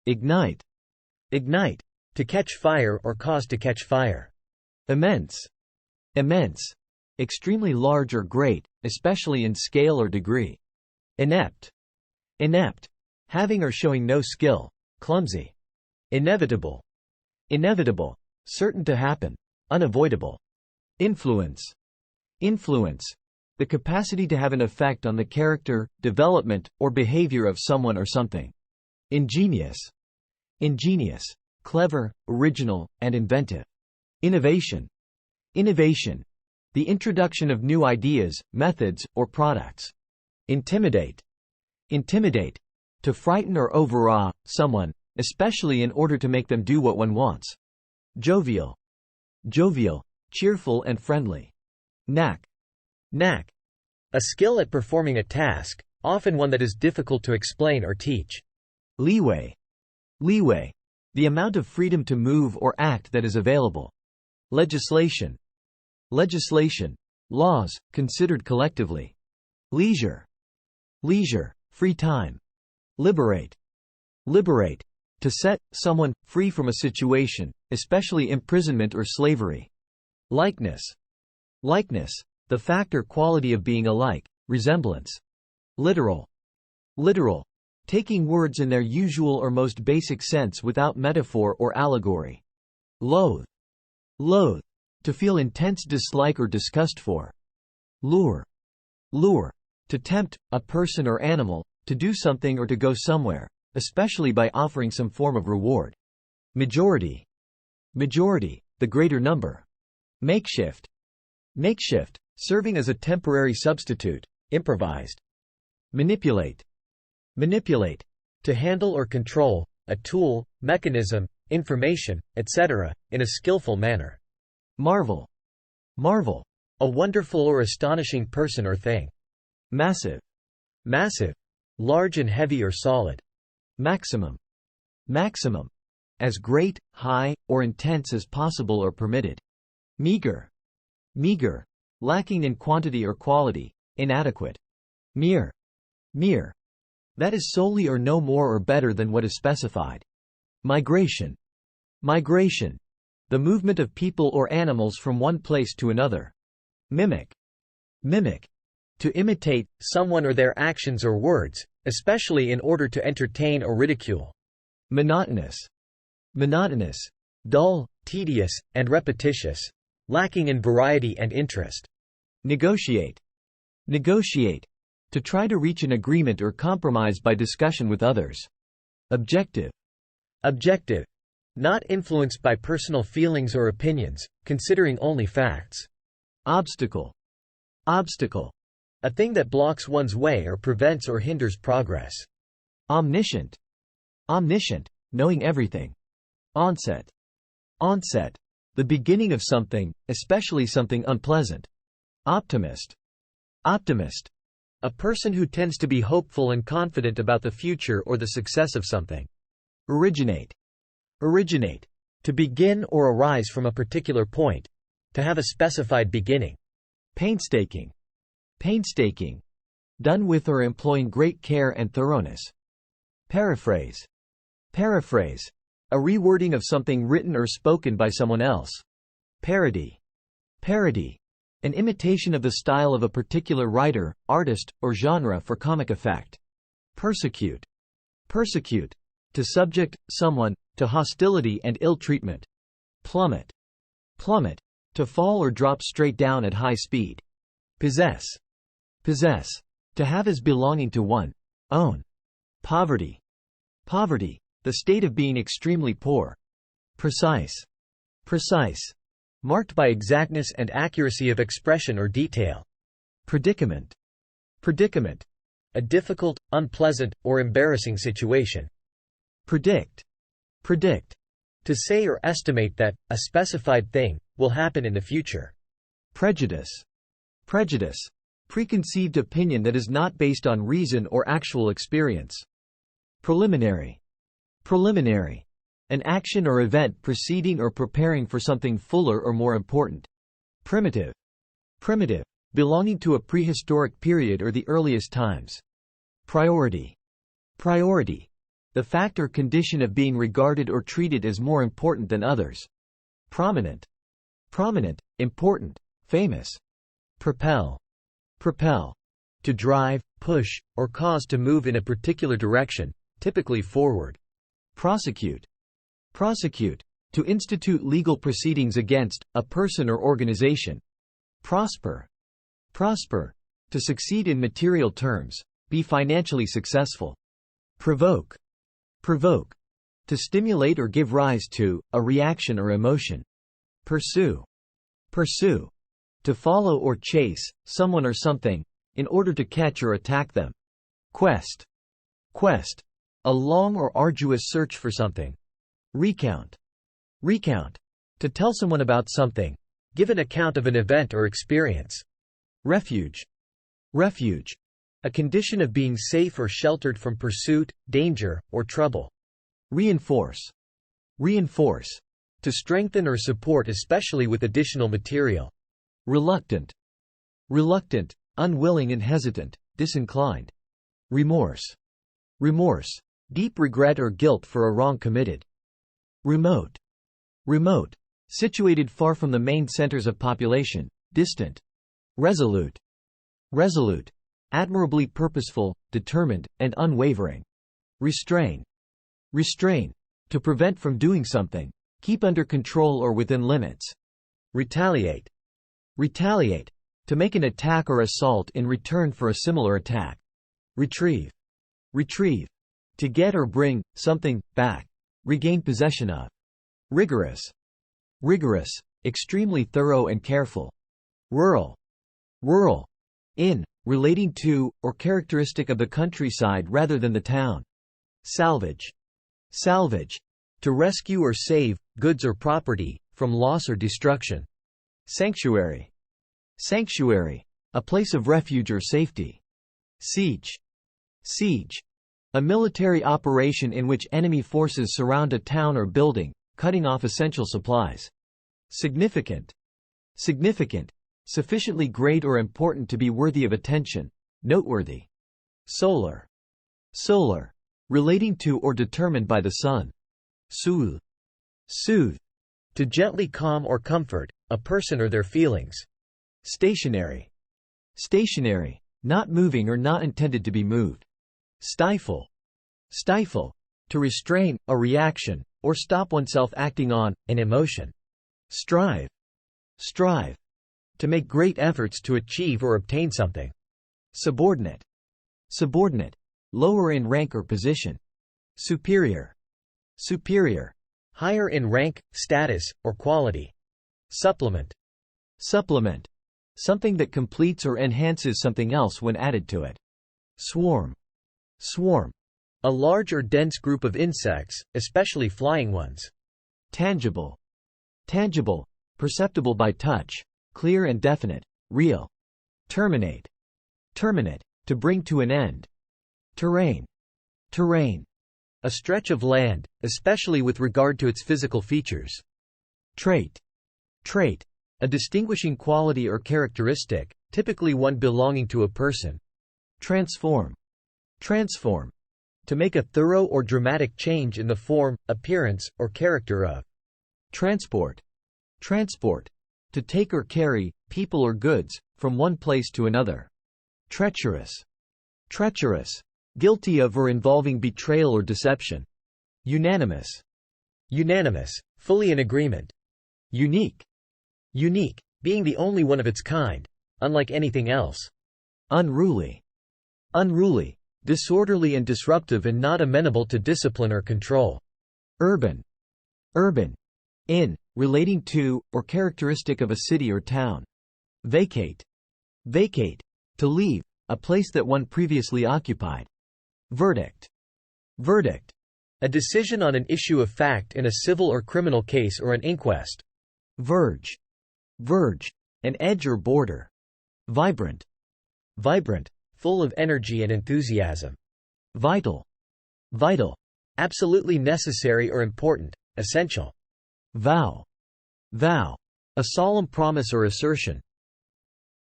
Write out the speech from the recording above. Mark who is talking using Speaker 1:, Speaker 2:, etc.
Speaker 1: Ignite.
Speaker 2: Ignite. To catch fire or cause to catch fire.
Speaker 1: Immense. Immense. Extremely large or great, especially in scale or degree. Inept. Inept. Having or showing no skill, clumsy. Inevitable. Inevitable. Certain to happen, unavoidable. Influence. Influence. The capacity to have an effect on the character, development, or behavior of someone or something. Ingenious. Ingenious. Clever, original, and inventive. Innovation. Innovation. The introduction of new ideas, methods, or products. Intimidate. Intimidate. To frighten or overawe someone, especially in order to make them do what one wants. Jovial. Jovial. Cheerful and friendly. Knack.
Speaker 2: Knack. A skill at performing a task, often one that is difficult to explain or teach.
Speaker 1: Leeway. Leeway. The amount of freedom to move or act that is available. Legislation. Legislation. Laws, considered collectively. Leisure. Leisure. Free time. Liberate. Liberate. To set someone free from a situation, especially imprisonment or slavery. Likeness. Likeness. The fact or quality of being alike, resemblance. Literal. Literal. Taking words in their usual or most basic sense without metaphor or allegory. Loathe. Loathe. To feel intense dislike or disgust for. Lure. Lure. To tempt a person or animal to do something or to go somewhere, especially by offering some form of reward. Majority. Majority. The greater number. Makeshift. Makeshift. Serving as a temporary substitute, improvised. Manipulate. Manipulate. To handle or control a tool, mechanism, information, etc., in a skillful manner. Marvel. Marvel. A wonderful or astonishing person or thing. Massive. Massive. Large and heavy or solid. Maximum. Maximum. As great, high, or intense as possible or permitted. Meager. Meager. Lacking in quantity or quality, inadequate. Mere. Mere. That is solely or no more or better than what is specified. Migration. Migration. The movement of people or animals from one place to another. Mimic. Mimic. To imitate someone or their actions or words, especially in order to entertain or ridicule. Monotonous. Monotonous. Dull, tedious, and repetitious. Lacking in variety and interest. Negotiate. Negotiate. To try to reach an agreement or compromise by discussion with others. Objective. Objective. Not influenced by personal feelings or opinions, considering only facts. Obstacle. Obstacle. A thing that blocks one's way or prevents or hinders progress. Omniscient. Omniscient. Knowing everything. Onset. Onset. The beginning of something, especially something unpleasant. Optimist. Optimist. A person who tends to be hopeful and confident about the future or the success of something. Originate. Originate. To begin or arise from a particular point. To have a specified beginning. Painstaking. Painstaking. Done with or employing great care and thoroughness. Paraphrase. Paraphrase. A rewording of something written or spoken by someone else. Parody. Parody. An imitation of the style of a particular writer, artist, or genre for comic effect. Persecute. Persecute. To subject someone to hostility and ill treatment. Plummet. Plummet. To fall or drop straight down at high speed. Possess. Possess. To have as belonging to one. Own. Poverty. Poverty. The state of being extremely poor. Precise. Precise. Marked by exactness and accuracy of expression or detail. Predicament. Predicament. A difficult, unpleasant, or embarrassing situation. Predict. Predict. To say or estimate that a specified thing will happen in the future. Prejudice. Prejudice. Preconceived opinion that is not based on reason or actual experience. Preliminary. Preliminary. An action or event preceding or preparing for something fuller or more important. Primitive. Primitive. Belonging to a prehistoric period or the earliest times. Priority. Priority. The fact or condition of being regarded or treated as more important than others. Prominent. Prominent, important, famous. Propel. Propel. To drive, push, or cause to move in a particular direction, typically forward. Prosecute. Prosecute. To institute legal proceedings against a person or organization. Prosper. Prosper. To succeed in material terms, be financially successful. Provoke. Provoke. To stimulate or give rise to a reaction or emotion. Pursue. Pursue. To follow or chase someone or something in order to catch or attack them. Quest. Quest. A long or arduous search for something. Recount. Recount. To tell someone about something. Give an account of an event or experience. Refuge. Refuge. A condition of being safe or sheltered from pursuit, danger, or trouble. Reinforce. Reinforce. To strengthen or support, especially with additional material. Reluctant. Reluctant. Unwilling and hesitant, disinclined. Remorse. Remorse. Deep regret or guilt for a wrong committed. Remote. Remote. Situated far from the main centers of population, distant. Resolute. Resolute. Admirably purposeful, determined, and unwavering. Restrain. Restrain. To prevent from doing something. Keep under control or within limits. Retaliate. Retaliate. To make an attack or assault in return for a similar attack. Retrieve. Retrieve. To get or bring something back. Regain possession of. Rigorous. Rigorous. Extremely thorough and careful. Rural. Rural. In, relating to, or characteristic of the countryside rather than the town. Salvage. Salvage. To rescue or save, goods or property, from loss or destruction. Sanctuary. Sanctuary. A place of refuge or safety. Siege. Siege. A military operation in which enemy forces surround a town or building, cutting off essential supplies. Significant. Significant. Sufficiently great or important to be worthy of attention, noteworthy. Solar. Solar. Relating to or determined by the sun. Soothe. Soothe. To gently calm or comfort a person or their feelings. Stationary. Stationary. Not moving or not intended to be moved. Stifle. Stifle. To restrain a reaction, or stop oneself acting on an emotion. Strive. Strive. To make great efforts to achieve or obtain something. Subordinate. Subordinate. Lower in rank or position. Superior. Superior. Higher in rank, status, or quality. Supplement. Supplement. Something that completes or enhances something else when added to it. Swarm. Swarm. A large or dense group of insects, especially flying ones. Tangible. Tangible. Perceptible by touch. Clear and definite. Real. Terminate. Terminate. To bring to an end. Terrain. Terrain. A stretch of land, especially with regard to its physical features. Trait. Trait. A distinguishing quality or characteristic, typically one belonging to a person. Transform. Transform. To make a thorough or dramatic change in the form, appearance, or character of. Transport. Transport. To take or carry, people or goods, from one place to another. Treacherous. Treacherous. Guilty of or involving betrayal or deception. Unanimous. Unanimous. Fully in agreement. Unique. Unique. Being the only one of its kind. Unlike anything else. Unruly. Unruly. Disorderly and disruptive and not amenable to discipline or control. Urban. Urban. In, relating to, or characteristic of a city or town. Vacate. Vacate. To leave, a place that one previously occupied. Verdict. Verdict. A decision on an issue of fact in a civil or criminal case or an inquest. Verge. Verge. An edge or border. Vibrant. Vibrant. Full of energy and enthusiasm. Vital. Vital. Absolutely necessary or important, essential. Vow. Vow. A solemn promise or assertion.